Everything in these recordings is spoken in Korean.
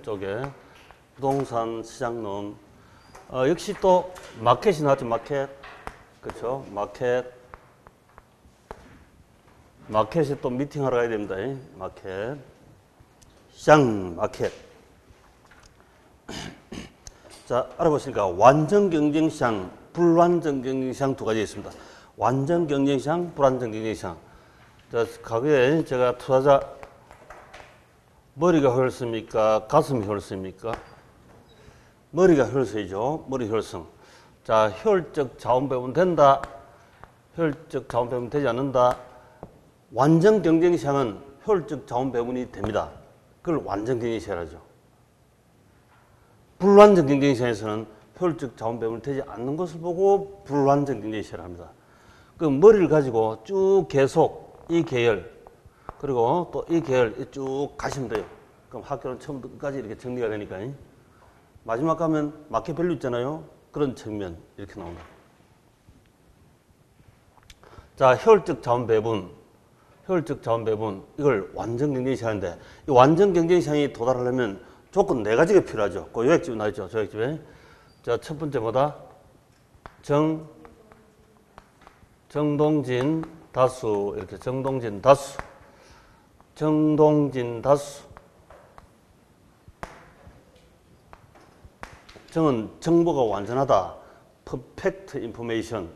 쪽에 부동산 시장론 역시 또 마켓이 나왔죠. 마켓. 그렇죠. 마켓에 또 미팅하러 가야 됩니다. 마켓. 시장 마켓. 자, 알아보시니까 완전 경쟁 시장, 불완전 경쟁 시장 두 가지 있습니다. 완전 경쟁 시장, 불완전 경쟁 시장. 자, 과거에 제가 투자자 머리가 혈습니까? 가슴이 혈습니까? 머리가 혈수이죠. 머리 혈성. 자, 효율적 자원 배분 된다. 효율적 자원 배분 되지 않는다. 완전 경쟁 시장은 효율적 자원 배분이 됩니다. 그걸 완전 경쟁 시장이라죠. 불완전 경쟁 시장에서는 효율적 자원 배분이 되지 않는 것을 보고 불완전 경쟁 시장을 합니다. 그 머리를 가지고 쭉 계속 이 계열 그리고 또 이 계열 쭉 가시면 돼요. 그럼 학교는 처음부터 끝까지 이렇게 정리가 되니까. 마지막 가면 마켓 밸류 있잖아요. 그런 측면 이렇게 나옵니다. 자, 효율적 자원 배분. 이걸 완전 경쟁 시장인데 이 완전 경쟁 시장이 도달하려면 조건 네 가지가 필요하죠. 그 요약집에 나있죠. 요약집에. 자, 첫 번째 뭐다? 정동진 다수. 이렇게 정동진 다수. 정은 정보가 완전하다. 퍼펙트 인포메이션.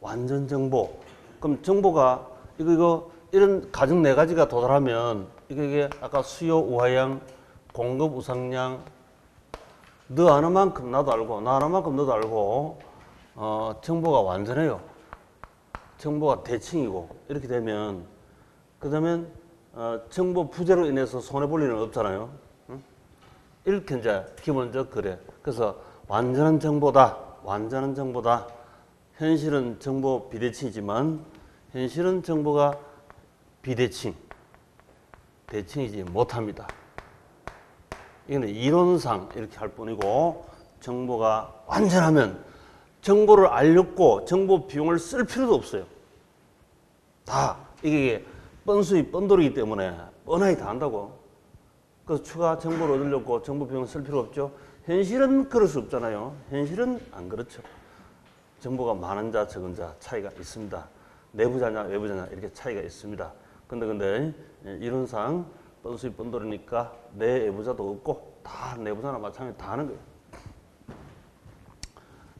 완전 정보. 그럼 정보가 이런 가정 네 가지가 도달하면 이게 아까 수요 우하향, 공급 우상향, 너 하나만큼 나도 알고, 나 하나만큼 너도 알고, 정보가 완전해요. 정보가 대칭이고 이렇게 되면 그다음에 정보 부재로 인해서 손해 볼 일은 없잖아요. 응? 이렇게 이제 기본적 그래. 그래서 완전한 정보다. 현실은 정보 비대칭이지만 현실은 정보가 대칭이지 못합니다. 이거는 이론상 이렇게 할 뿐이고 정보가 완전하면 정보를 알렸고 정보 비용을 쓸 필요도 없어요. 다 이게 뻔돌이기 때문에 뻔하게 다 한다고. 그래서 추가 정보를 얻으려고 정보 비용을 쓸 필요 없죠. 현실은 그럴 수 없잖아요. 현실은 안 그렇죠. 정보가 많은 자 적은 자 차이가 있습니다. 내부자냐 외부자냐 이렇게 차이가 있습니다. 근데 이론상 뻔돌이니까 내 외부자도 없고 다 내부자나 마찬가지 다 하는 거예요.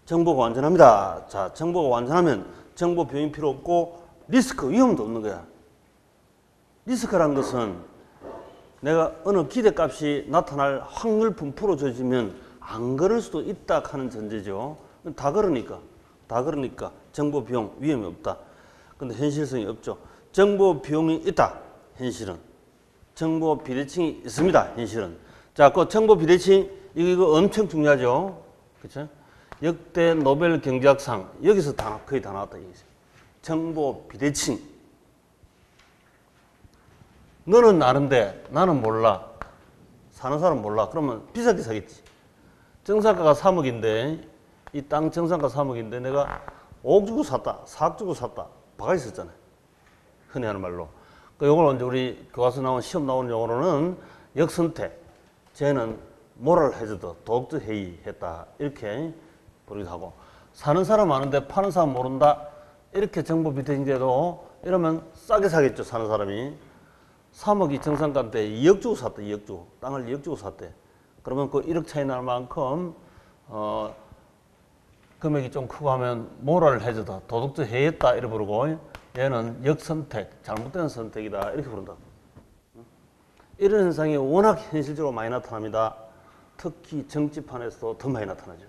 정보가 완전합니다. 자, 정보가 완전하면 정보 비용이 필요 없고 리스크, 위험도 없는 거야. 리스크란 것은 내가 어느 기대값이 나타날 확률 분포로 줘지면 안 그럴 수도 있다 하는 전제죠. 다 그러니까 정보 비용 위험이 없다. 근데 현실성이 없죠. 정보 비용이 있다. 현실은. 정보 비대칭이 있습니다. 현실은. 자, 그 정보 비대칭 이거 엄청 중요하죠. 그렇죠? 역대 노벨 경제학상 여기서 거의 다 나왔다. 정보 비대칭. 너는 아는데 나는 몰라. 사는 사람 몰라. 그러면 비싸게 사겠지. 정상가가 3억인데 이 땅 정상가 3억인데 내가 5억 주고 샀다. 4억 주고 샀다. 바가지 썼잖아요. 흔히 하는 말로. 요걸 이제 우리 교과서 나온 시험 나오는 용어로는 역선택. 쟤는 모럴 해저드, 도덕적 해이했다. 이렇게 부르기도 하고. 사는 사람 아는데 파는 사람 모른다. 이렇게 정보 비대칭돼도 이러면 싸게 사겠죠. 사는 사람이. 3억이 정상가인데 2억 주고 샀다. 2억 주고. 땅을 2억 주고 샀대. 그러면 그 1억 차이 날 만큼 금액이 좀 크고 하면 모럴 해저드, 도덕적 해이했다. 이렇게 부르고 얘는 역선택, 잘못된 선택이다. 이렇게 부른다. 이런 현상이 워낙 현실적으로 많이 나타납니다. 특히 정치판에서도 더 많이 나타나죠.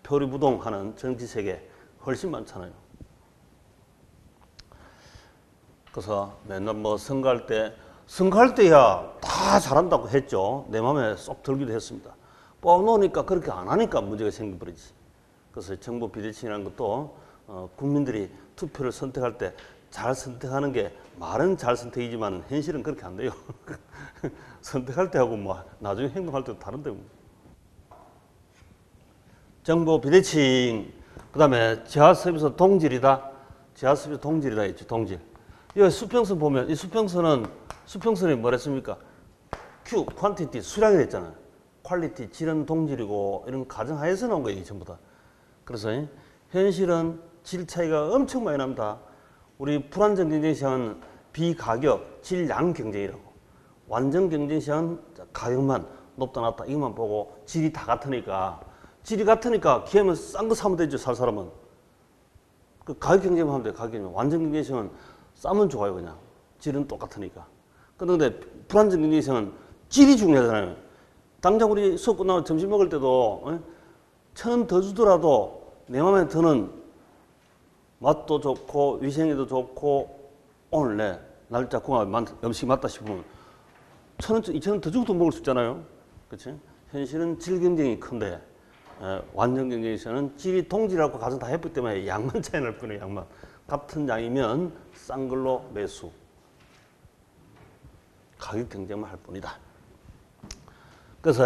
표리부동하는 정치세계 훨씬 많잖아요. 그래서 맨날 선거할 때야 다 잘한다고 했죠. 내 마음에 쏙 들기도 했습니다. 뽑아놓으니까 그렇게 안 하니까 문제가 생겨버리지. 그래서 정보 비대칭이라는 것도 국민들이 투표를 선택할 때 잘 선택하는 게 말은 잘 선택이지만 현실은 그렇게 안 돼요. 선택할 때하고 뭐 나중에 행동할 때도 다른데. 정보 비대칭. 그 다음에 지하서비스 동질이다. 지하서비스 동질이다 했죠. 동질. 이 수평선 보면 이 수평선이 뭐랬습니까? Q, 퀀티티, 수량이 됐잖아요. 퀄리티, 질은 동질이고 이런 가정하에서 나온 거예요, 전부 다. 그래서 현실은 질 차이가 엄청 많이 납니다. 우리 불안정 경쟁시장은 비가격, 질량 경쟁이라고. 완전 경쟁시장은 가격만 높다 낮다 이것만 보고 질이 다 같으니까 기회면 싼 거 사면 되죠, 살 사람은. 그 가격 경쟁만 하면 돼요, 가격 경쟁. 완전 경쟁시장은 싸면 좋아요, 그냥. 질은 똑같으니까. 근데 불안정 경쟁시장은 질이 중요하잖아요. 당장 우리 수업 끝나고 점심 먹을 때도 1,000원 더 주더라도 내 마음에 드는 맛도 좋고 위생에도 좋고 오늘 내 날짜 궁합 음식이 맞다 싶으면 1,000원, 2,000원 더 주고도 먹을 수 있잖아요. 그렇지? 현실은 질 경쟁이 큰데 완전 경쟁에서는 질이 동질하고 가정 다 했기 때문에 양만 차이 날 뿐이에요. 양만. 같은 양이면 싼 걸로 매수. 가격 경쟁만 할 뿐이다. 그래서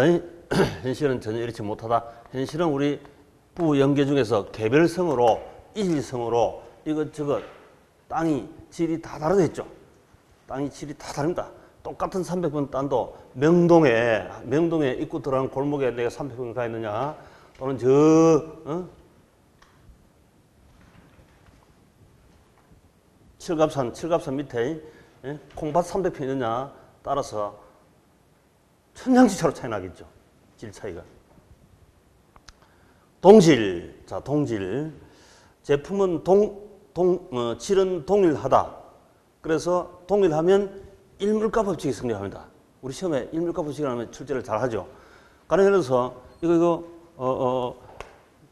현실은 전혀 이렇지 못하다. 현실은 우리 부부 연계 중에서 개별성으로 이질성으로 이것저것 땅이 질이 다 다르겠죠. 땅이 질이 다 다릅니다. 똑같은 300번 땅도 명동에 입구 들어가는 골목에 내가 300번 가 있느냐 또는 칠갑산 밑에 콩밭 300평 있느냐 따라서 천냥지차로 차이 나겠죠. 질 차이가. 동질. 자, 동질. 제품은 질은 동일하다. 그래서 동일하면 일물가 법칙이 성립합니다. 우리 시험에 일물가 법칙을 하면 출제를 잘 하죠. 가령 예를 들어서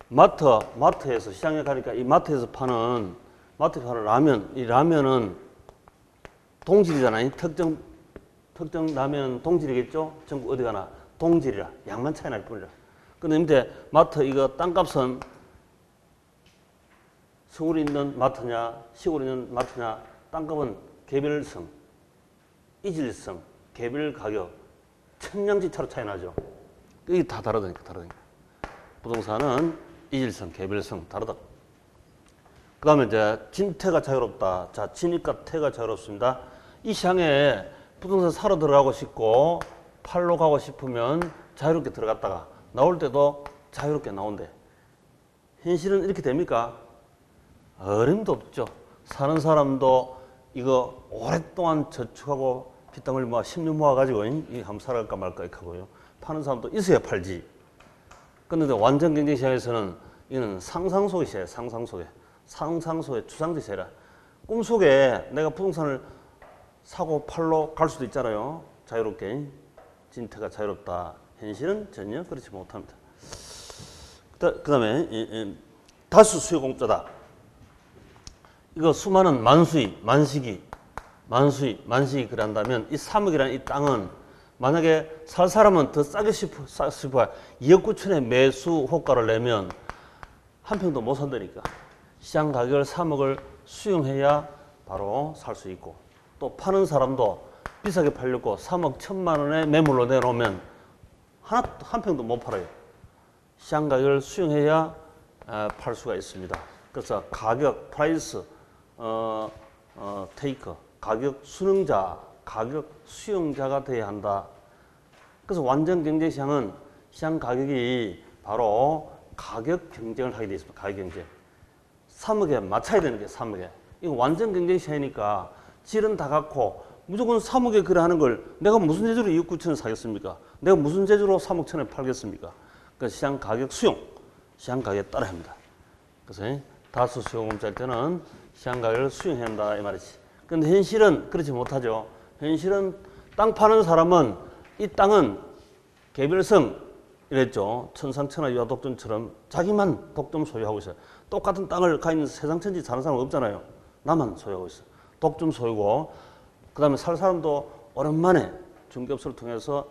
마트에서 시장에 가니까 이 마트에서 파는 라면, 이 라면은 동질이잖아요. 특정 라면 동질이겠죠? 전국 어디 가나 동질이라 양만 차이 날 뿐이라. 근데 밑에 마트 이거 땅값은 서울에 있는 마트냐 시골에 있는 마트냐 땅값은 개별성, 이질성, 개별 가격 천냥지차로 차이 나죠. 이게 다 다르다니까. 부동산은 이질성, 개별성 다르다. 그 다음에 이제 진태가 자유롭다. 자, 진입과 태가 자유롭습니다. 이 시장에 부동산 사러 들어가고 싶고 팔로 가고 싶으면 자유롭게 들어갔다가 나올 때도 자유롭게 나온대. 현실은 이렇게 됩니까? 어림도 없죠. 사는 사람도 이거 오랫동안 저축하고 핏땀을 모아 10년 모아가지고 이게 한번 살아갈까 말까 이렇게 하고요. 파는 사람도 있어야 팔지. 그런데 완전 경쟁시장에서는 이거는 상상 속의 시장이에요. 상상 속의 추상적 시장이라. 꿈속에 내가 부동산을 사고 팔로 갈 수도 있잖아요. 자유롭게. 진태가 자유롭다. 현실은 전혀 그렇지 못합니다. 그 다음에 다수 수요 공짜다. 이거 수많은 만식이 그런다면 이 3억이라는 이 땅은 만약에 살 사람은 더 싸게 싶어야 2억 9천에 매수 호가를 내면 한 평도 못 산다니까. 시장 가격을 3억을 수용해야 바로 살 수 있고 또 파는 사람도 비싸게 팔렸고 3억 1천만 원에 매물로 내놓으면 한 평도 못 팔아요. 시장 가격을 수용해야 팔 수가 있습니다. 그래서 가격, 프라이스, 테이커, 가격 수능자, 가격 수용자가 돼야 한다. 그래서 완전 경제시장은 시장 가격이 바로 가격 경쟁을 하게 되어 있습니다. 가격 경쟁. 3억에 맞춰야 되는 게 3억에. 이거 완전 경쟁시장이니까 질은 다 같고 무조건 3억에 거래하는 걸 내가 무슨 재주로 2억 9천에 사겠습니까? 내가 무슨 재주로 3억 천에 팔겠습니까? 그러니까 시장 가격 수용, 시장 가격에 따라야 합니다. 그래서 다수 수요공짜일 때는 시장 가격을 수용해야 한다 이 말이지. 그런데 현실은 그렇지 못하죠. 현실은 땅 파는 사람은 이 땅은 개별성 이랬죠. 천상천하 유아독점처럼 자기만 독점 소유하고 있어요. 똑같은 땅을 가진 세상천지 사는 사람은 없잖아요. 나만 소유하고 있어. 독점 소유고 그 다음에 살 사람도 오랜만에 중개업소를 통해서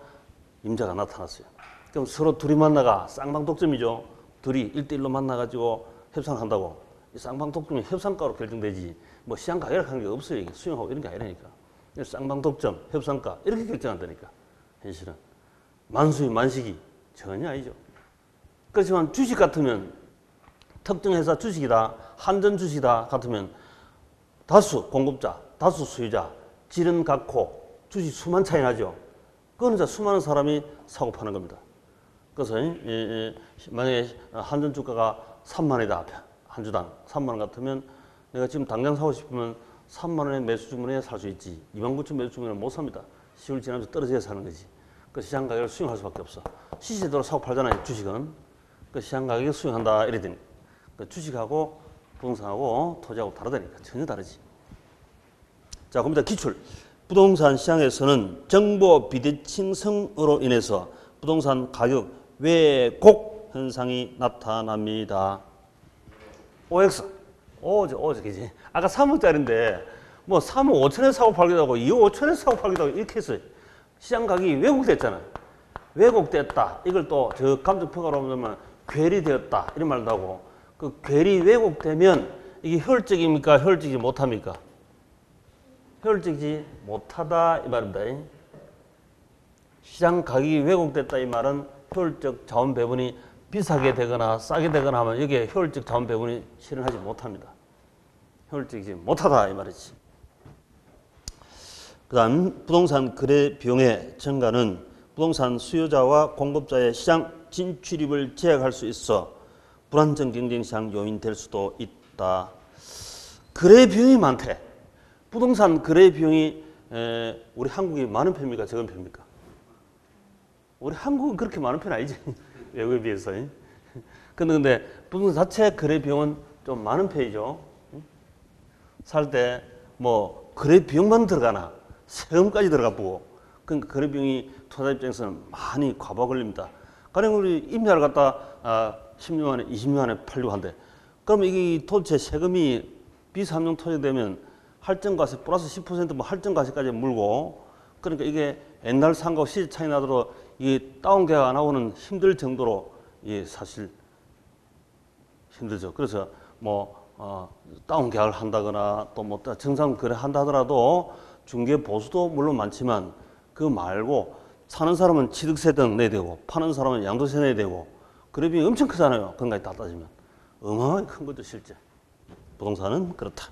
임자가 나타났어요. 그럼 서로 둘이 만나가 쌍방독점이죠. 둘이 1대1로 만나가지고 협상한다고. 이 쌍방독점이 협상가로 결정되지 뭐 시장 가격을 하는 게 없어요. 이게 수용하고 이런 게 아니라니까. 쌍방독점, 협상가 이렇게 결정한다니까. 현실은. 만수의 만식이 전혀 아니죠. 그렇지만 주식 같으면 특정 회사 주식이다, 한전 주식이다 같으면 다수 공급자, 다수 수요자, 질은 같고 주식 수만 차이 나죠. 그거는 이제 수많은 사람이 사고 파는 겁니다. 그래서 만약에 한전 주가가 3만 원이다. 한 주당 3만 원 같으면 내가 지금 당장 사고 싶으면 3만 원의 매수 주문에 살 수 있지. 2만 9천 매수 주문에 못 삽니다. 10월 지나면서 떨어져야 사는 거지. 그 시장 가격을 수용할 수밖에 없어. 시세대로 사고 팔잖아요. 주식은. 그 시장 가격에 수용한다 이랬더니 그 주식하고 부동산하고 토지하고 다르다니까. 전혀 다르지. 자, 그럼 기출. 부동산 시장에서는 정보 비대칭성으로 인해서 부동산 가격 왜곡 현상이 나타납니다. OX. 오지, 그지? 아까 3억짜리인데, 뭐 3억 5천에 사고 팔기도 하고, 2억 5천에 사고 팔기도 하고, 이렇게 했어요. 시장 가격이 왜곡됐잖아요. 왜곡됐다. 이걸 또 저 감정평가로 보면 괴리되었다. 이런 말도 하고, 그 괴리 왜곡되면 이게 효율적입니까? 효율적이지 못합니까? 효율적이지 못하다. 이 말입니다. 시장 가격이 왜곡됐다. 이 말은 효율적 자원 배분이 비싸게 되거나 싸게 되거나 하면 여기에 효율적 자원 배분이 실현하지 못합니다. 효율적이지 못하다 이 말이지. 그 다음 부동산 거래 비용의 증가는 부동산 수요자와 공급자의 시장 진출입을 제약할 수 있어 불안정 경쟁 시장 요인 될 수도 있다. 거래 비용이 많대. 부동산 거래 비용이 우리 한국이 많은 편입니까? 적은 편입니까? 우리 한국은 그렇게 많은 편 아니지. 외국에 비해서. 근데 부동산 자체 거래 비용은 좀 많은 편이죠. 살 때 뭐 거래 비용만 들어가나 세금까지 들어가 보고 그러니까 거래 비용이 투자 입장에서는 많이 과부하 걸립니다. 가령 우리 임야를 갖다 10년 만에 20년 만에 팔려고 한대. 그러면 이게 도대체 세금이 비삼용 토지 되면 할증과세 플러스 10%뭐 할증과세까지 물고 그러니까 이게 옛날 산 거 시세 차이 나도록 이 다운 계약 안 하고는 힘들 정도로 사실 힘들죠. 그래서 뭐 다운 계약을 한다거나 또 뭐 정상 거래 한다 하더라도 중개 보수도 물론 많지만 그거 말고 사는 사람은 취득세 등 내야 되고 파는 사람은 양도세 내야 되고 거래 비용이 엄청 크잖아요. 그런가에 다 따지면 어마어마하게 큰 거죠 실제. 부동산은 그렇다.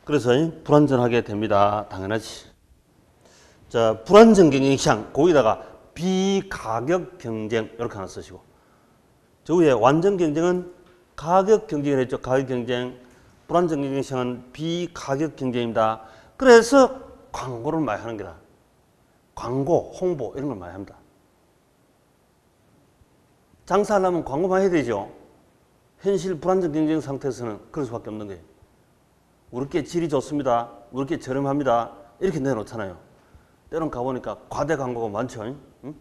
그래서 불안전하게 됩니다. 당연하지. 자, 불안전 경쟁 시장 거기다가 비가격 경쟁 이렇게 하나 쓰시고 저 위에 완전 경쟁은 가격 경쟁을 했죠. 가격 경쟁. 불안전 경쟁 시장은 비가격 경쟁입니다. 그래서 광고를 많이 하는 거다. 광고, 홍보 이런 걸 많이 합니다. 장사하려면 광고 많이 해야 되죠. 현실 불안전 경쟁 상태에서는 그럴 수밖에 없는 거예요. 우리께 질이 좋습니다. 우리께 저렴합니다. 이렇게 내놓잖아요. 때론 가보니까 과대 광고가 많죠. 응?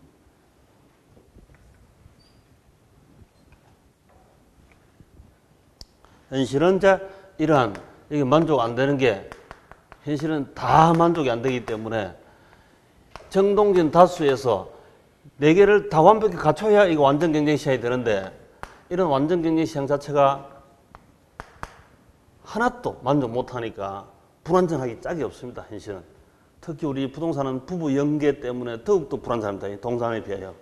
현실은 이제 이러한 이게 만족 안 되는 게 현실은 다 만족이 안 되기 때문에 정동진 다수에서 4개를 다 완벽히 갖춰야 이거 완전 경쟁 시장이 되는데 이런 완전 경쟁 시장 자체가 하나도 만족 못하니까 불안전하기 짝이 없습니다. 현실은. 특히 우리 부동산은 부부 연계 때문에 더욱더 불안정합니다. 동산에 비하여,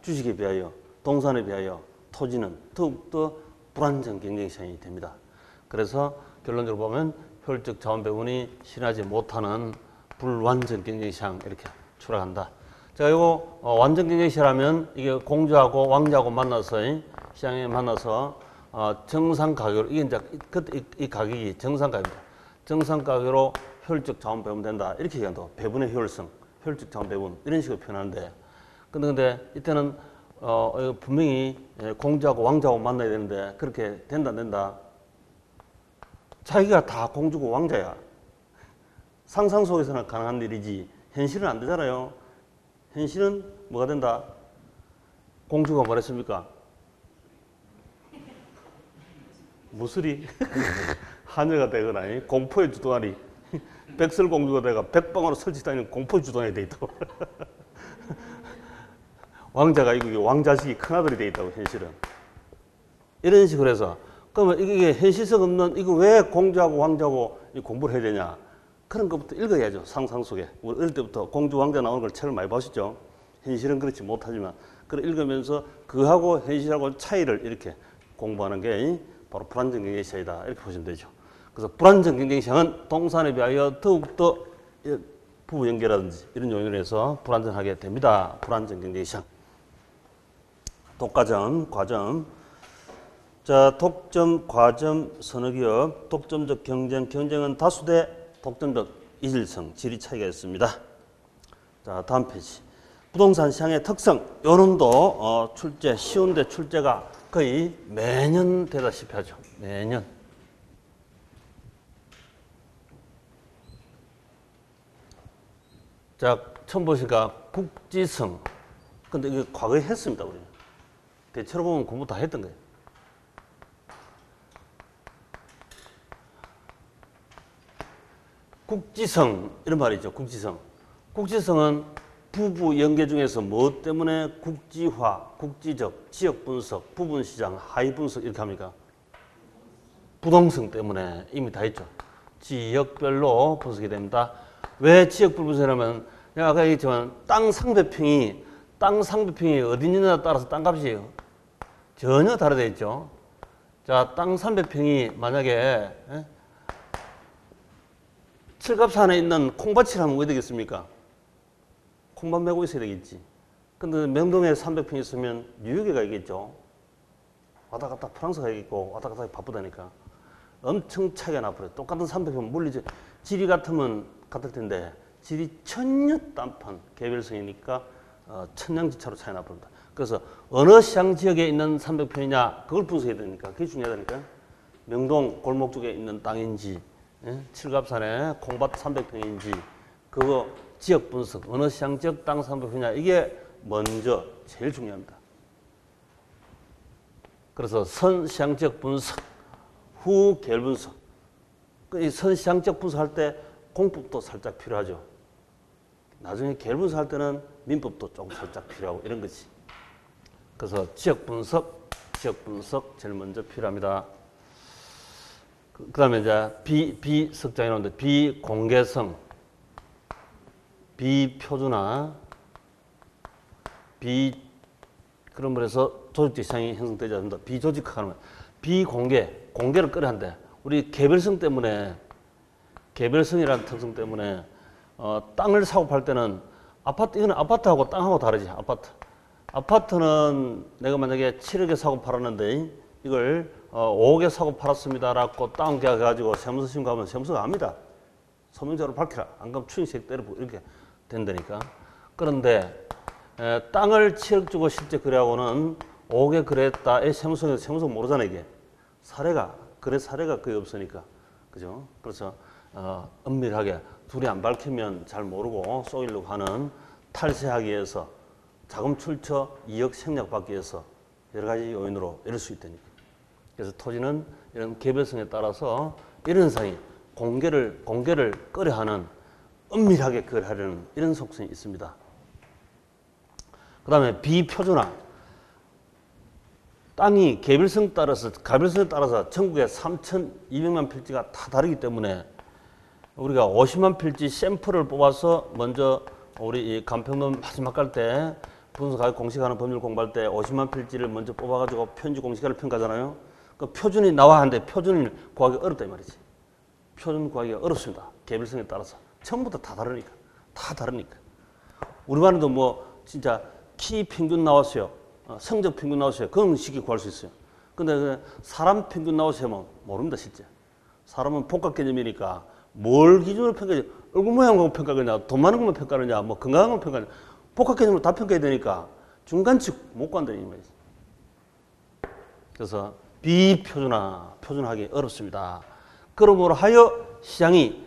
주식에 비하여, 동산에 비하여 토지는 더욱더 불안정 경쟁 시장이 됩니다. 그래서 결론적으로 보면 효율적 자원 배분이 실현하지 못하는 불완전 경쟁 시장 이렇게 추락한다. 자, 이거 완전 경쟁 시장하면 이게 공주하고 왕자하고 만나서 시장에 만나서 정상 가격으로 이게 이제 이 가격이 정상 가격입니다. 정상 가격으로 효율적 자원 배분 된다 이렇게 얘기한다. 배분의 효율성, 효율적 자원 배분 이런 식으로 표현하는데 근데 이때는 분명히 공주하고 왕자하고 만나야 되는데 그렇게 된다 안 된다. 자기가 다 공주고 왕자야. 상상 속에서는 가능한 일이지 현실은 안 되잖아요. 현실은 뭐가 된다? 공주가 뭐랬습니까? 무술이 하녀가 되거나 공포의 주도하니 백설공주가 돼가 백방으로 설치다니는 공포의 주도하니 돼 있다고. 왕자가 이거 왕자식이 큰아들이 돼 있다고 현실은. 이런 식으로 해서 그러면 이게 현실성 없는 이거 왜 공주하고 왕자하고 공부를 해야 되냐. 그런 것부터 읽어야죠. 상상 속에. 우리 어릴 때부터 공주 왕자 나오는 걸 책을 많이 보시죠. 현실은 그렇지 못하지만 그걸 읽으면서 그하고 현실하고 차이를 이렇게 공부하는 게 바로 불안정 경쟁 시장이다 이렇게 보시면 되죠. 그래서 불안정 경쟁 시장은 동산에 비하여 더욱더 부부 연계라든지 이런 요인으로 해서 불안정하게 됩니다. 불안정 경쟁 시장. 독과점, 과점. 자, 독점, 과점, 선호기업, 독점적 경쟁, 경쟁은 다수 대 독점적 이질성, 질이 차이가 있습니다. 자, 다음 페이지. 부동산 시장의 특성, 요 놈도 출제, 쉬운데 출제가 거의 매년 되다시피 하죠. 매년. 자, 처음 보시니까 국지성. 근데 이거 과거에 했습니다, 우리는. 대체로 보면 공부 다 했던 거예요. 국지성, 이런 말이 있죠. 국지성. 국지성은 부부 연계 중에서 무엇 때문에 국지화, 국지적, 지역 분석, 부분 시장, 하위 분석 이렇게 합니까? 부동성 때문에 이미 다 했죠. 지역별로 분석이 됩니다. 왜 지역별 분석이라면 내가 아까 얘기했지만 땅 상대평이 어디 있느냐에 따라서 땅값이 전혀 다르다 했죠. 자, 땅 상대평이 만약에 칠갑산에 있는 콩밭이라면 어디 되겠습니까? 콩밭 메고 있어야 되겠지. 근데 명동에 300평 있으면 뉴욕에 가야겠죠. 왔다 갔다 프랑스 가야겠고 왔다 갔다 바쁘다니까. 엄청 차이가 나버려요. 똑같은 300평 물리죠. 질이 같으면 같을 텐데 질이 천녀 딴판 개별성이니까 천냥지차로 차이 나버립니다. 그래서 어느 시장 지역에 있는 300평이냐 그걸 분석해야 되니까 그게 중요하다니까요. 명동 골목 쪽에 있는 땅인지 칠갑산에 콩밭 300평인지 그거 지역 분석 어느 시장 지역 땅 300평이냐 이게 먼저 제일 중요합니다. 그래서 선 시장 지역 분석 후 계열 분석. 이 선 시장 지역 분석할 때 공법도 살짝 필요하죠. 나중에 계열 분석할 때는 민법도 조금 살짝 필요하고 이런 거지. 그래서 지역 분석 제일 먼저 필요합니다. 그 다음에 이제 비석장이 나오는데 비공개성, 비표준화, 그런 거에서 조직적 시장이 형성되지 않습니다. 비조직화하는 공개를 끌어야 한대. 우리 개별성 때문에 개별성이라는 특성 때문에 땅을 사고 팔 때는 이거는 아파트하고 땅하고 다르지. 아파트는 내가 만약에 7억에 사고 팔았는데 이걸 5억에 사고 팔았습니다라고 땅 계약해가지고 세무서 신고하면 세무서가 압니다. 서명자로 밝혀라. 안 그러면 추징세액 때려보고 이렇게 된다니까. 그런데 땅을 7억 주고 실제 거래하고는 5억에 거래했다. 세무서가 모르잖아 이게. 거래 사례가 거의 없으니까. 그죠? 그래서 은밀하게 둘이 안 밝히면 잘 모르고 쏘이려고 하는 탈세하기 위해서 자금 출처 2억 생략 받기 위해서 여러 가지 요인으로 이럴 수 있다니까. 그래서 토지는 이런 개별성에 따라서 이런 상이 공개를 꺼려하는 은밀하게 거래하려는 이런 속성이 있습니다. 그 다음에 비표준화. 땅이 개별성에 따라서 전국에 3,200만 필지가 다 다르기 때문에 우리가 50만 필지 샘플을 뽑아서 먼저 우리 이 간평론 마지막 갈 때 분석하고 공식하는 법률 공부할 때 50만 필지를 먼저 뽑아가지고 편지 공식화를 평가하잖아요. 그 표준이 나와야 하는데 표준을 구하기 어렵다 이 말이지. 표준 구하기가 어렵습니다. 개별성에 따라서. 처음부터 다 다르니까. 우리만해도 뭐 진짜 키 평균 나왔어요. 성적 평균 나왔어요. 그건 쉽게 구할 수 있어요. 근데 사람 평균 나왔으면 모릅니다, 실제. 사람은 복합 개념이니까 뭘 기준으로 평가하지? 얼굴 모양으로 평가하느냐, 돈 많은 것만 평가하느냐, 뭐 건강한 것만 평가하느냐. 복합 개념으로 다 평가해야 되니까 중간치 못 간다는 말이지. 그래서 표준하기 어렵습니다. 그러므로 하여 시장이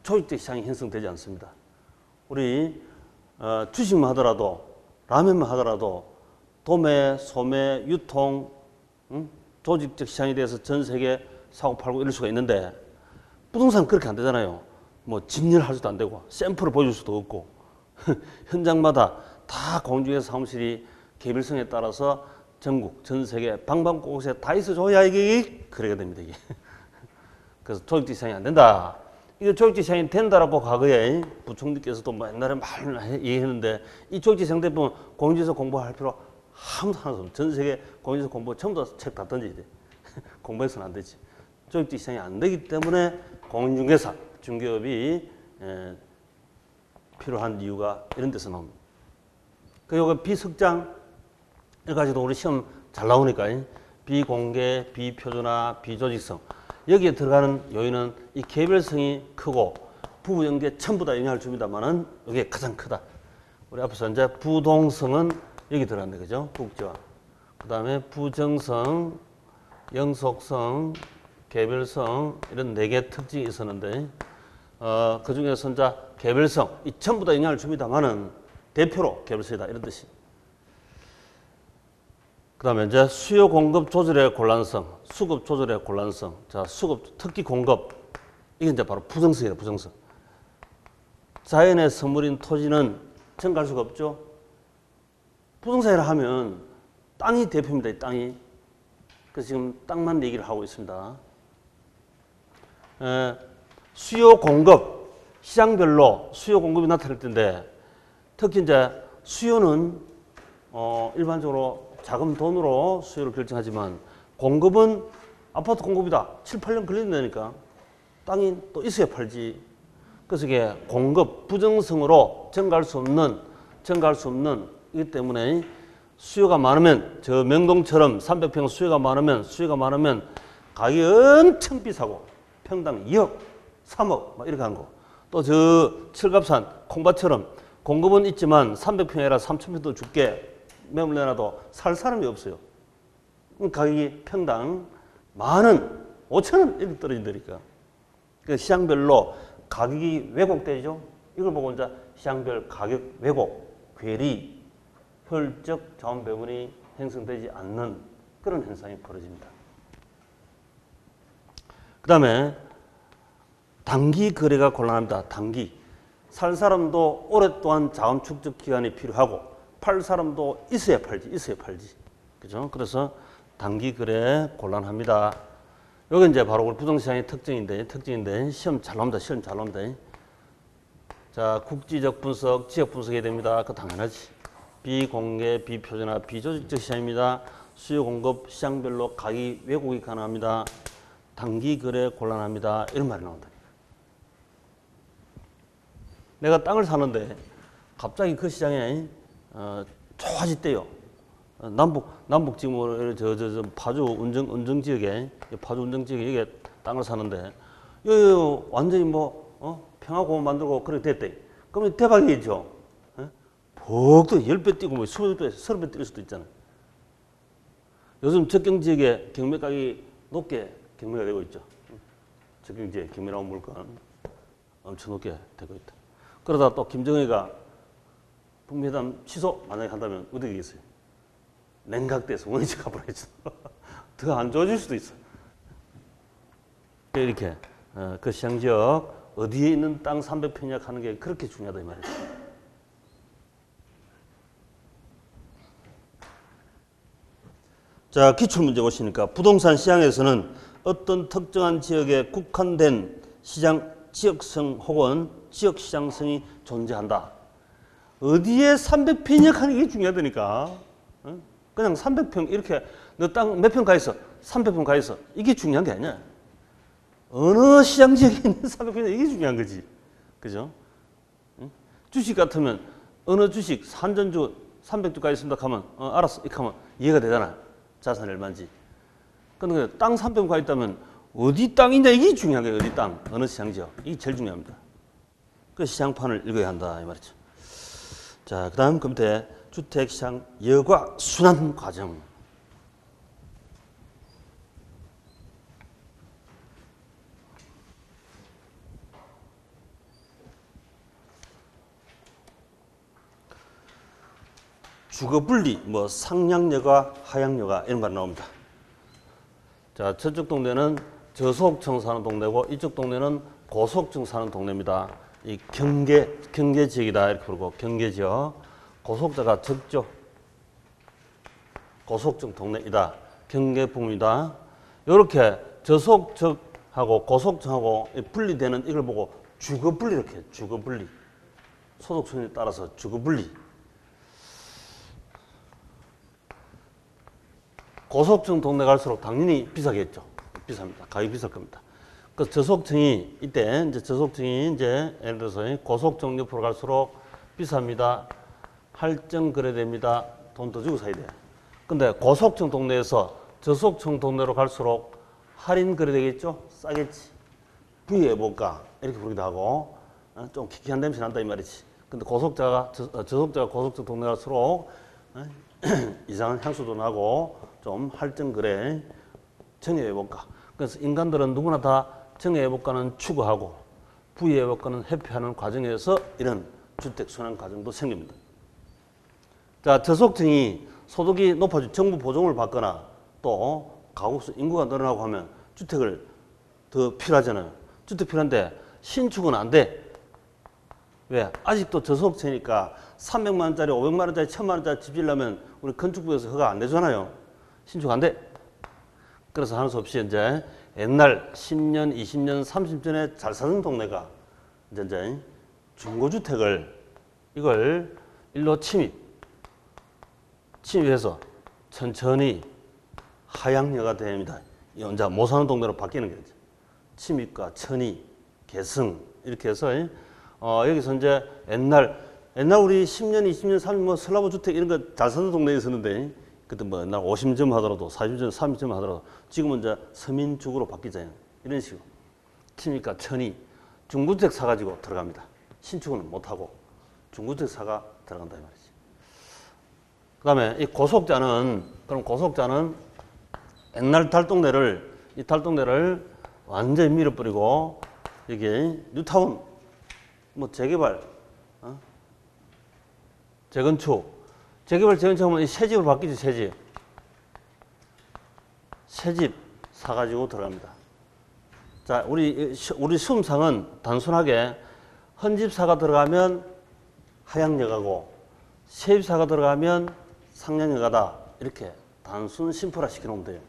조직적 시장이 형성되지 않습니다. 우리 주식만 하더라도 라면만 하더라도 도매, 소매, 유통, 조직적 시장에 대해서 전 세계 사고 팔고 이럴 수가 있는데 부동산 그렇게 안 되잖아요. 뭐 직렬할 수도 안 되고 샘플을 보여줄 수도 없고 현장마다 다 공중의 사무실이 개별성에 따라서 전국, 전 세계 방방곡곡에 다 있어줘야 이게 거래가 됩니다. 이게. 그래서 조직적 시장이 안 된다. 이거 조직적 시장이 된다라고 과거에 부총리께서도 뭐 옛날에 말 얘기했는데 이 조직적 시장 되면 공인중개사 공부할 필요 하나도 없어. 전 세계 공인중개사 공부 전부 다 책 다 던져야 돼. 공부해서는 안 되지. 조직적 시장이 안 되기 때문에 공인중개사, 중개업이 필요한 이유가 이런 데서 나옵니다. 그리고 비석장을 가지고 우리 시험 잘 나오니까 비공개, 비표준화, 비조직성 여기에 들어가는 요인은 이 개별성이 크고 부부 연계 전부 다 영향을 줍니다만은 이게 가장 크다. 우리 앞에서 이제 부동성은 여기 들어간다, 그죠? 국지화. 그 다음에 부정성, 영속성, 개별성 이런 4개 특징이 있었는데 그 중에서 이제 개별성 이 전부 다 영향을 줍니다만은 대표로 개별성이다 이런 뜻이. 그 다음에 이제 수요 공급 조절의 곤란성, 수급 조절의 곤란성. 자, 수급 특히 공급 이게 이제 바로 부정성이다, 부정성. 자연의 선물인 토지는 증가할 수가 없죠. 부동산이라 하면 땅이 대표입니다. 이 땅이. 그래서 지금 땅만 얘기를 하고 있습니다. 수요 공급 시장별로 수요 공급이 나타날 텐데 특히 이제 수요는 일반적으로 자금 돈으로 수요를 결정하지만 공급은 아파트 공급이다. 7, 8년 걸린다니까 땅이 또 있어야 팔지. 그래서 이게 공급 부정성으로 증가할 수 없는 이기 때문에 수요가 많으면 저 명동처럼 300평 수요가 많으면 가격이 엄청 비싸고 평당 2억, 3억 막 이렇게 하는 거. 또 저 철갑산 콩밭처럼 공급은 있지만 300평이라 3,000평도 줄게 매물 내놔도 살 사람이 없어요. 가격이 평당 10,000원, 5,000원 이렇게 떨어진다니까. 그 시장별로 가격이 왜곡되죠. 이걸 보고 이제 시장별 가격 왜곡, 괴리, 혈적 자원 배분이 형성되지 않는 그런 현상이 벌어집니다. 그 다음에 단기 거래가 곤란합니다. 단기. 살 사람도 오랫동안 자원 축적 기간이 필요하고 팔 사람도 있어야 팔지. 그죠? 그래서 단기 거래 곤란합니다. 요게 이제 바로 우리 부동산의 특징인데 시험 잘 나옵니다. 자, 국지적 분석, 지역 분석해야 됩니다. 그거 당연하지. 비공개, 비표준화, 비조직적 시장입니다. 수요 공급 시장별로 가격 왜곡이 가능합니다. 단기 거래 곤란합니다. 이런 말이 나온다. 내가 땅을 사는데 갑자기 그 시장에 좋아졌대요. 남북 지금 저 파주 운정 지역에 여기에 땅을 사는데 여기 완전히 평화공원 만들고 그렇게 됐대. 그러면 대박이죠. 폭도 10배 뛰고 20배, 30배 뛸 수도 있잖아요. 요즘 적경 지역에 경매 가격이 높게 경매가 되고 있죠. 적경 지역 경매 나온 물건 엄청 높게 되고 있다. 그러다 또 김정은이가 북미 회담 취소 만약에 한다면 어떻게 되겠어요? 냉각돼서 원위치 가버리죠. 더 안 좋아질 수도 있어. 이렇게 그 시장지역 어디에 있는 땅 300평이냐 하는 게 그렇게 중요하다 이 말이죠. 자, 기출문제 보시니까 부동산 시장에서는 어떤 특정한 지역에 국한된 시장 지역성 혹은 지역시장성이 존재한다. 어디에 300평이냐 하는 게 중요하다니까. 그냥 300평 이렇게 너 땅 몇 평 가 있어? 300평 가 있어. 이게 중요한 게 아니야. 어느 시장 지역에 있는 300평 이게 중요한 거지. 그죠? 주식 같으면 어느 주식 산전주 300주 가 있습니다 하면 알았어. 이렇게 하면 이해가 되잖아. 자산이 얼마인지. 근데 땅 300평 가 있다면 어디 땅이냐 이게 중요한 거예요. 어디 땅, 어느 시장 지역. 이게 제일 중요합니다. 그 시장판을 읽어야 한다 이 말이죠. 자, 그 다음 금태 주택시장 여과 순환 과정. 주거분리, 상향여가, 하향여가 이런 말 나옵니다. 자, 저쪽 동네는 저소득층 사는 동네고 이쪽 동네는 고소득층 사는 동네입니다. 이 경계 지역이다 이렇게 부르고 경계지역. 고소득자가 적죠. 고소득층 동네이다. 경계부문이다. 이렇게 저소득층하고 고소득층하고 분리되는 이걸 보고 주거분리 이렇게 해요. 주거분리. 소득순위에 따라서 주거분리. 고소득층 동네 갈수록 당연히 비싸겠죠. 비쌉니다. 가격이 비쌀 겁니다. 그 저속층이 이때 이제 저속층이 이제 예를 들어서 고속층 옆으로 갈수록 비쌉니다. 할증 거래됩니다. 돈 더 주고 사야 돼. 근데 고속층 동네에서 저속층 동네로 갈수록 할인 거래되겠죠? 싸겠지. 부의해볼까? 이렇게 부르기도 하고 좀 키키한 냄새 난다 이 말이지. 근데 저속자가 고속층 동네 갈수록 이상한 향수도 나고 좀 할증 거래 정해해볼까? 그래서 인간들은 누구나 다 정해해볼까는 추구하고 부의해볼까는 회피하는 과정에서 이런 주택 순환 과정도 생깁니다. 자, 저속층이 소득이 높아지고 정부 보조금을 받거나 또 가구수 인구가 늘어나고 하면 주택을 더 필요하잖아요. 주택 필요한데 신축은 안 돼. 왜? 아직도 저속층이니까 300만 원짜리, 500만 원짜리, 1000만 원짜리 집 지으려면 우리 건축부에서 허가 안 내주잖아요. 신축 안 돼. 그래서 하는 수 없이 이제 옛날 10년, 20년, 30년 전에 잘 사는 동네가 이제 중고주택을 이걸 일로 침입해서 천천히 하향여가 됩니다. 이 혼자 못 사는 동네로 바뀌는 거죠. 침입과 천의, 계승 이렇게 해서 여기서 이제 옛날 우리 10년, 20년, 30년 뭐 슬라브 주택 이런 거 잘 사는 동네에 있었는데 그때 뭐 옛날 50점 하더라도 40점, 30점 하더라도 지금은 이제 서민주거로 바뀌잖아요. 이런 식으로 침입과 천의, 중고주택 사가지고 들어갑니다. 신축은 못하고 중고주택 사가 들어간다 이 말이지. 그 다음에 이 고속자는 옛날 이 달동네를 완전히 밀어버리고 여기 뉴타운 뭐 재개발, 재건축하면 이 새집으로 바뀌죠. 새집 사가지고 들어갑니다. 자, 우리 시험상은 단순하게 헌집사가 들어가면 하향여가고 세입사가 들어가면 상향여가다 이렇게 단순 심플화 시켜놓으면 돼요.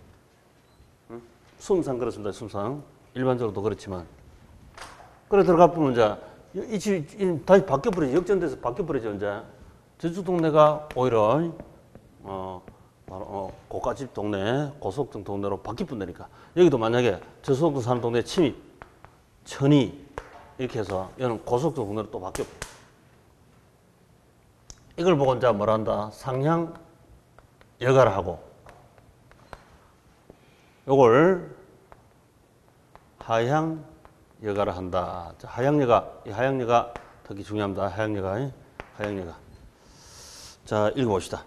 수험상 그렇습니다. 수험상 일반적으로도 그렇지만 그래 들어가 보면 이제 이 집 다시 바뀌어버리죠. 역전돼서 바뀌어버리죠. 이제 저쪽 동네가 오히려 고가집 동네, 고속층 동네로 바뀌어버리니까 여기도 만약에 저속층 사는 동네 침입, 천의 이렇게 해서 여기는 고속층 동네로 또 바뀌어. 이걸 보고 이제 뭐라 한다? 상향 여가를 하고 요걸 하향 여가를 한다. 자, 이 하향여가 특히 중요합니다. 하향여가. 자, 읽어봅시다.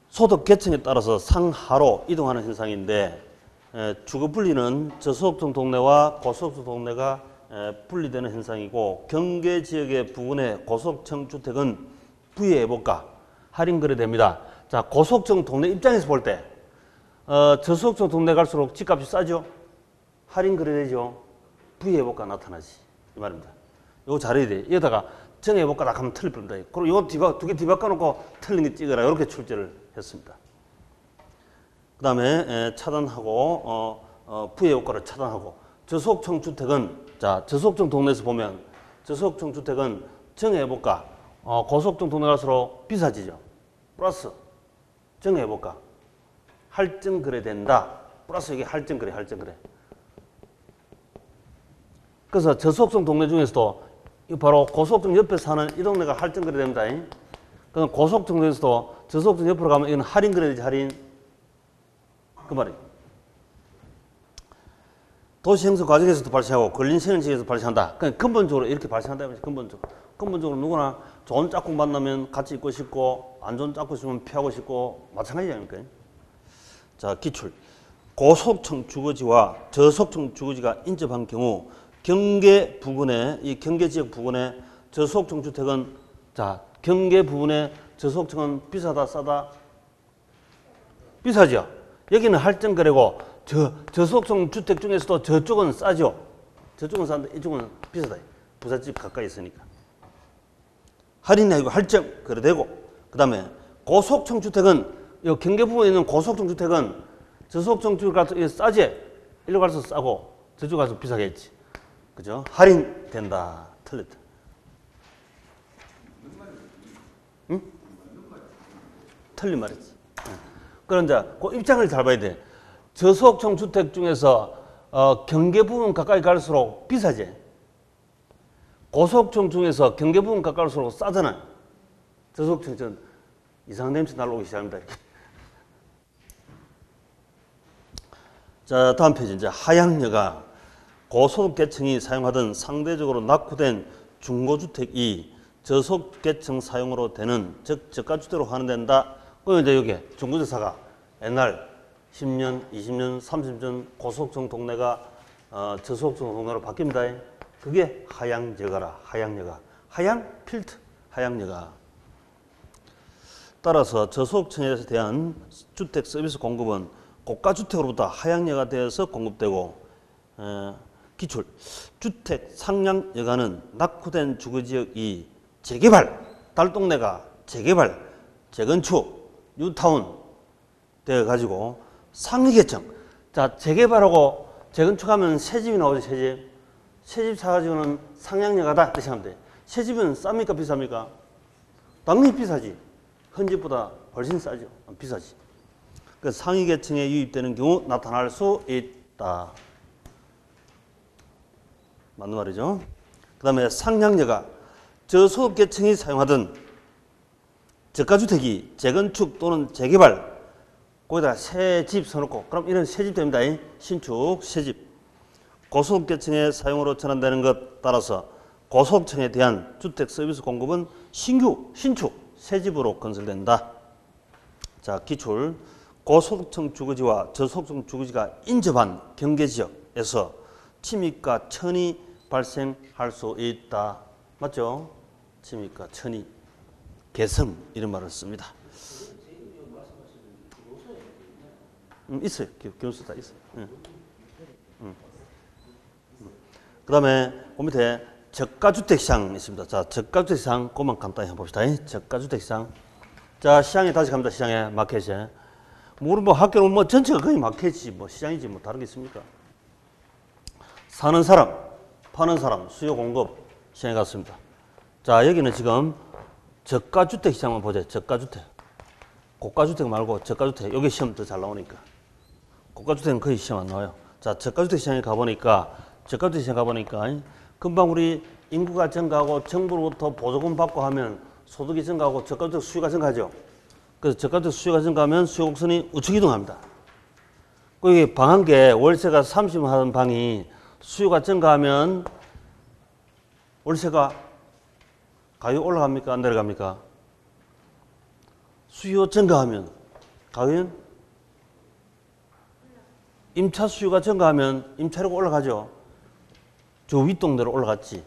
소득 계층에 따라서 상하로 이동하는 현상인데 주거 분리는 저소득층 동네와 고소득층 동네가 분리되는 현상이고 경계 지역의 부근의 고소득층 주택은 부의해볼까 할인 거래됩니다. 자, 고소득층 동네 입장에서 볼 때 저소득층 동네 갈수록 집값이 싸죠. 할인 거래되죠. 부의해볼까 나타나지 이 말입니다. 이거 잘해야 돼. 여기다가 정해볼까 딱 하면 틀릴 겁니다. 그리고 이거 두 개 뒤바꿔놓고 틀린 게 찍어라 이렇게 출제를 했습니다. 그 다음에 차단하고 부의해볼까를 차단하고 저소득층 주택은 자 저소득층 동네에서 보면 저소득층 주택은 정해볼까 고소득층 동네 갈수록 비싸지죠. 플러스 정해볼까 할증 거래된다. 플러스 이게 할증 거래. 그래서 저소득층 동네 중에서도 바로 고소득층 옆에 사는 이 동네가 할증 거래됩니다. 그럼 고소득층 중에서도 저소득층 옆으로 가면 이건 할인 거래되지 할인. 그 말이에요. 도시 형성 과정에서도 발생하고 근린 시행지에서 발생한다. 그냥 근본적으로 이렇게 발생한다. 근본적으로 누구나 좋은 짝꿍 만나면 같이 있고 싶고 안 좋은 짝꿍 있으면 피하고 싶고 마찬가지 아닙니까? 자, 기출. 고소득층 주거지와 저소득층 주거지가 인접한 경우 경계 부근에 이 경계 지역 부근에 저소득층 주택은 자 경계 부분에 저소득층은 비싸다 싸다 비싸죠. 여기는 할증 거래고 저소득층 주택 중에서도 저쪽은 싸죠. 저쪽은 싼데 이쪽은 비싸다. 부잣집 가까이 있으니까 할인이 아니고 할증 거래되고 그다음에 고소득층 주택은 이 경계 부분에 있는 고소득층 주택은 저소득층 주택 가서 싸지. 일로 가서 싸고 저쪽 가서 비싸겠지. 그죠? 할인된다. 틀렸다. 응? 틀린 말이지. 그런 자, 그 입장을 잘 봐야 돼. 저소득층 주택 중에서 경계 부분 가까이 갈수록 비싸지. 고소득층 중에서 경계 부분 가까이 갈수록 싸잖아요. 저소득층 이상한 냄새 날라오기 시작합니다. 자, 다음 페이지 이제 하향여가 고소득계층이 사용하던 상대적으로 낙후된 중고주택이 저소득계층 사용으로 되는 즉 저가주택으로 환원된다. 그럼 이제 여기 중고주택사가 옛날 10년, 20년, 30년 고소득층 동네가 저소득층 동네로 바뀝니다. 그게 하향여가라. 하향여가. 하향 필트. 하향여가. 따라서 저소득층에 대한 주택 서비스 공급은 고가주택으로부터 하향여가 되어서 공급되고 기출 주택 상향여가는 낙후된 주거지역이 재개발, 달동네가 재개발, 재건축, 뉴타운 되어가지고 상위계층. 자, 재개발하고 재건축하면 새집이 나오죠, 새집. 새집 사가지고는 상향여가다 이렇게 하면 돼. 새집은 쌉니까, 비쌉니까? 당연히 비싸지. 헌집보다 훨씬 싸죠. 비싸지. 그 상위계층에 유입되는 경우 나타날 수 있다. 맞는 말이죠. 그 다음에 상향여가 저소득계층이 사용하던 저가주택이 재건축 또는 재개발 거기다가 새 집 써놓고 그럼 이런 새집 됩니다. 신축 새집 고소득계층의 사용으로 전환되는 것 따라서 고소득층에 대한 주택 서비스 공급은 신규 신축 새집으로 건설된다. 자, 기출 고소득층 주거지와 저소득층 주거지가 인접한 경계지역에서 침입과 천이 발생할 수 있다. 맞죠? 침입과 천이 개성 이런 말을 씁니다. 있어요. 교수다 있어요. 그 다음에 그 밑에 저가주택 시장 있습니다. 자, 저가주택 시장 그만 간단히 해봅시다. 저가주택 시장. 자, 시장에 다시 갑니다. 시장에 마켓에. 우리 뭐 학교는 뭐 전체가 거의 마켓이지 뭐 시장이지 뭐 다른 게 있습니까? 사는 사람, 파는 사람, 수요 공급 시장에 갔습니다. 자, 여기는 지금 저가주택 시장만 보자. 저가주택. 고가주택 말고 저가주택. 여기 시험 더 잘 나오니까. 고가주택은 거의 시험 안 나와요. 자, 저가주택 시장에 가보니까 저가주택 시장에 가보니까 금방 우리 인구가 증가하고 정부로부터 보조금 받고 하면 소득이 증가하고 저가주택 수요가 증가하죠. 그래서 저가주택 수요가 증가하면 수요 곡선이 우측 이동합니다. 거기 방 한 개 월세가 30만 원 하던 방이 수요가 증가하면 월세가 가격 올라갑니까? 안 내려갑니까? 수요 증가하면 가격은 임차 수요가 증가하면 임차료가 올라가죠. 저 윗동네로 올라갔지.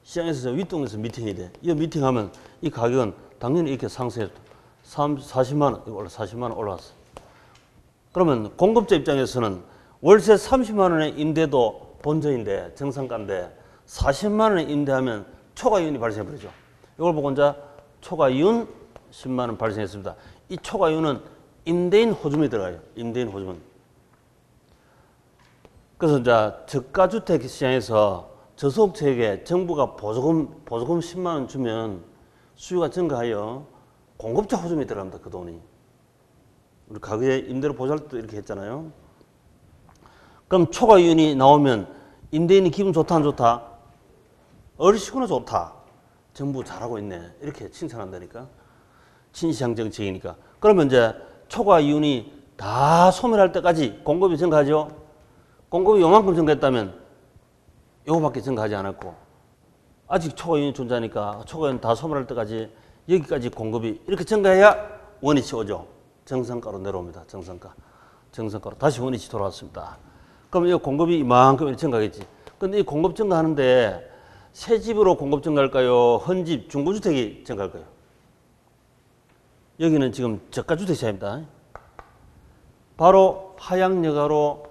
시장에서 저 윗동네에서 미팅이 돼. 이 미팅하면 이 가격은 당연히 이렇게 상승했다. 40만 원, 40만 원 올라왔어. 그러면 공급자 입장에서는 월세 30만 원의 임대도 본전인데 정상가인데 40만 원에 임대하면 초과이윤이 발생해버리죠. 이걸 보고 이제 초과이윤 10만 원 발생했습니다. 이 초과이윤은 임대인 호주머니 들어가요. 임대인 호주머니. 그래서 이제 저가주택 시장에서 저소득층에게 정부가 보조금 10만 원 주면 수요가 증가하여 공급자 호주머니 들어갑니다. 그 돈이. 우리 가구에 임대료 보조할 때도 이렇게 했잖아요. 그럼 초과이윤이 나오면 임대인이 기분 좋다 안 좋다? 얼씨구나 좋다. 정부 잘하고 있네. 이렇게 칭찬한다니까. 친시장 정책이니까. 그러면 이제 초과이윤이 다 소멸할 때까지 공급이 증가하죠. 공급이 요만큼 증가했다면 요거밖에 증가하지 않았고 아직 초과이윤이 존재하니까 초과이윤 다 소멸할 때까지 여기까지 공급이 이렇게 증가해야 원위치 오죠. 정상가로 내려옵니다. 정상가로 다시 원위치 돌아왔습니다. 그럼 이 공급이 이만큼 증가하겠지. 근데 이 공급 증가하는데 새 집으로 공급 증가할까요? 헌집, 중고주택이 증가할까요? 여기는 지금 저가주택 시장입니다. 바로 하향여가로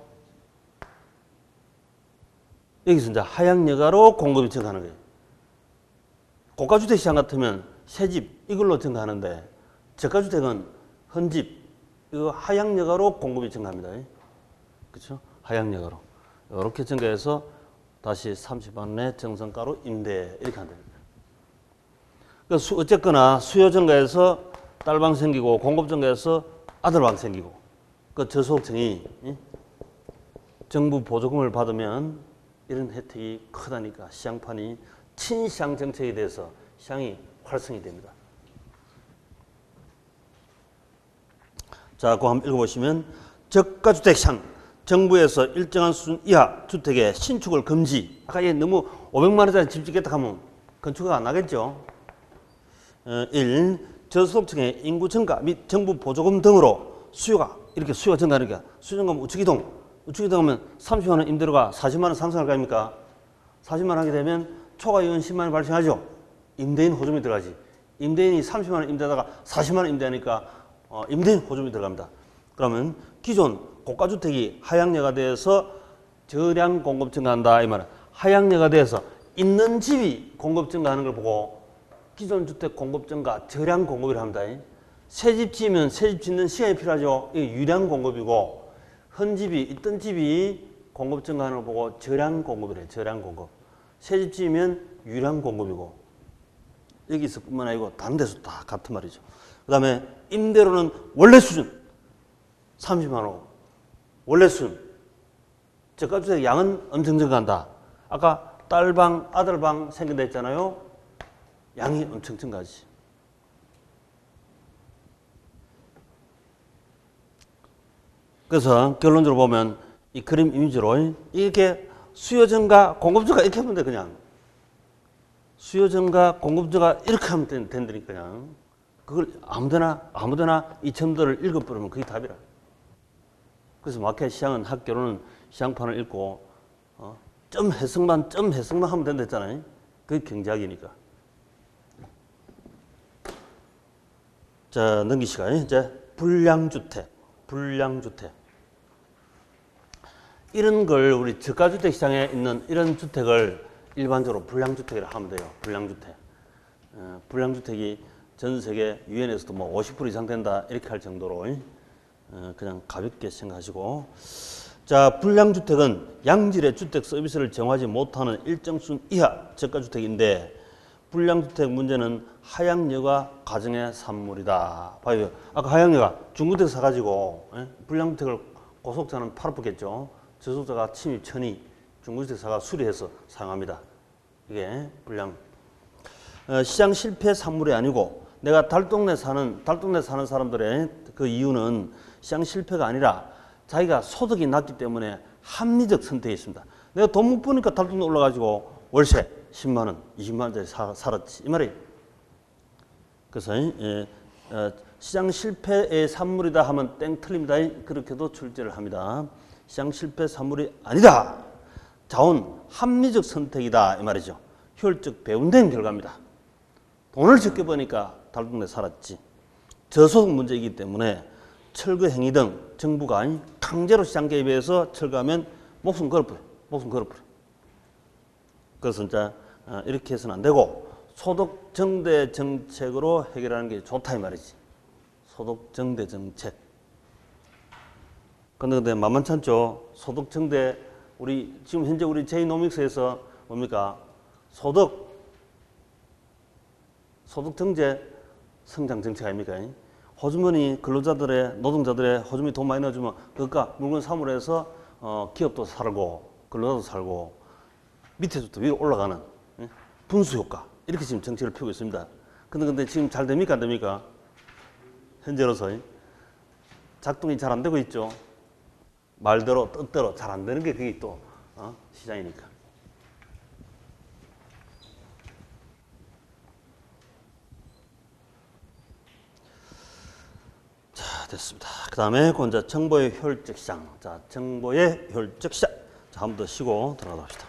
여기서 이제 하향여가로 공급이 증가하는 거예요. 고가주택 시장 같으면 새집 이걸로 증가하는데 저가주택은 헌집 이거 하향여가로 공급이 증가합니다. 그렇죠? 하향여가로 이렇게 증가해서 다시 30만 원의 정상가로 임대 이렇게 한다. 그러니까 어쨌거나 수요 증가해서 딸방 생기고 공급 증가해서 아들방 생기고 그 저소득층이 정부 보조금을 받으면 이런 혜택이 크다니까 시장판이 친시장 정책에 대해서 시장이 활성이 됩니다. 자, 그거 한번 읽어보시면 저가주택 시장 정부에서 일정한 수준 이하 주택의 신축을 금지. 아까 얘 너무 500만 원짜리 집 짓겠다 하면 건축가 안 나겠죠. 1. 저소득층의 인구 증가 및 정부 보조금 등으로 수요가 이렇게 수요가 증가하니까 수요 증가하면 우측이동하면 30만 원 임대료가 40만 원 상승할 거 아닙니까? 40만 원 하게 되면 초과이익은 10만 원 발생하죠. 임대인 호점이 들어가지. 임대인이 30만 원 임대하다가 40만 원 임대하니까 임대인 호점이 들어갑니다. 그러면 기존 고가주택이 하향예가 돼서 저량 공급 증가한다 이 말은 하향예가 돼서 있는 집이 공급 증가하는 걸 보고 기존 주택 공급 증가 저량 공급이라 합니다. 새 집 지으면 새 집 짓는 시간이 필요하죠. 이게 유량 공급이고 현 집이 있던 집이 공급 증가하는 걸 보고 저량 공급이래요. 저량 공급. 새 집 지으면 유량 공급이고 여기서뿐만 아니고 다른 데서 다 같은 말이죠. 그 다음에 임대료는 원래 수준 30만 원 원래 수준 저가주택 양은 엄청 증가한다. 아까 딸방 아들방 생긴다 했잖아요. 양이 엄청 증가하지. 그래서 결론적으로 보면 이 그림 이미지로 이렇게 수요 증가 공급 증가 이렇게 하면 돼. 그냥 수요 증가 공급 증가 이렇게 하면 된다니까 그냥 그걸 아무데나 이 점들을 읽어버리면 그게 답이라. 그래서 마켓 시장은 학교로는 시장판을 읽고 점 해석만 하면 된다 했잖아요. 그게 경제학이니까. 자, 넘기시가 이제 불량주택. 이런 걸 우리 저가주택 시장에 있는 이런 주택을 일반적으로 불량주택이라 하면 돼요. 불량주택. 불량주택이 전 세계 유엔에서도 뭐 50% 이상 된다 이렇게 할 정도로 그냥 가볍게 생각하시고. 자, 불량주택은 양질의 주택 서비스를 정하지 못하는 일정 수준 이하 저가주택인데 불량주택 문제는 하향여가 가정의 산물이다. 봐요. 아까 하향여가 중고주택 사가지고 불량주택을 고속자는 팔아먹겠죠. 저속자가 침입 천이 중고주택 사가 수리해서 사용합니다. 이게 불량. 시장 실패 산물이 아니고 내가 달동네 사는 사람들의 그 이유는 시장 실패가 아니라 자기가 소득이 낮기 때문에 합리적 선택이 있습니다. 내가 돈 못 버니까 달동네 올라가지고 월세 10만 원, 20만 원짜리 살았지. 이 말이에요. 그래서 시장 실패의 산물이다 하면 땡 틀립니다. 그렇게도 출제를 합니다. 시장 실패 산물이 아니다. 자원 합리적 선택이다. 이 말이죠. 효율적 배분된 결과입니다. 돈을 적게 버니까 달동네 살았지. 저소득 문제이기 때문에 철거 행위 등 정부가 강제로 시장 개입해서 철거하면 목숨 걸어버려. 그래서 이제 이렇게 해서는 안 되고 소득 정대 정책으로 해결하는 게 좋다 이 말이지. 소득 정대 정책. 근데 만만치 않죠. 소득 정대 지금 현재 우리 제이노믹스에서 뭡니까? 소득 정제 성장 정책 아닙니까? 호주머니 근로자들의 노동자들의 호주머니 돈 많이 넣어주면 그러니까 물건 사물을 해서 기업도 살고 근로자도 살고 밑에서부터 위로 올라가는 분수 효과 이렇게 지금 정책을 펴고 있습니다. 근데 지금 잘 됩니까 안 됩니까? 현재로서 작동이 잘 안 되고 있죠. 말대로 뜻대로 잘 안 되는 게 그게 또 시장이니까. 자, 됐습니다. 그 다음에 이제 정보의 효율적 시장. 자, 정보의 효율적 시장. 자, 한 번 더 쉬고 들어가 봅시다.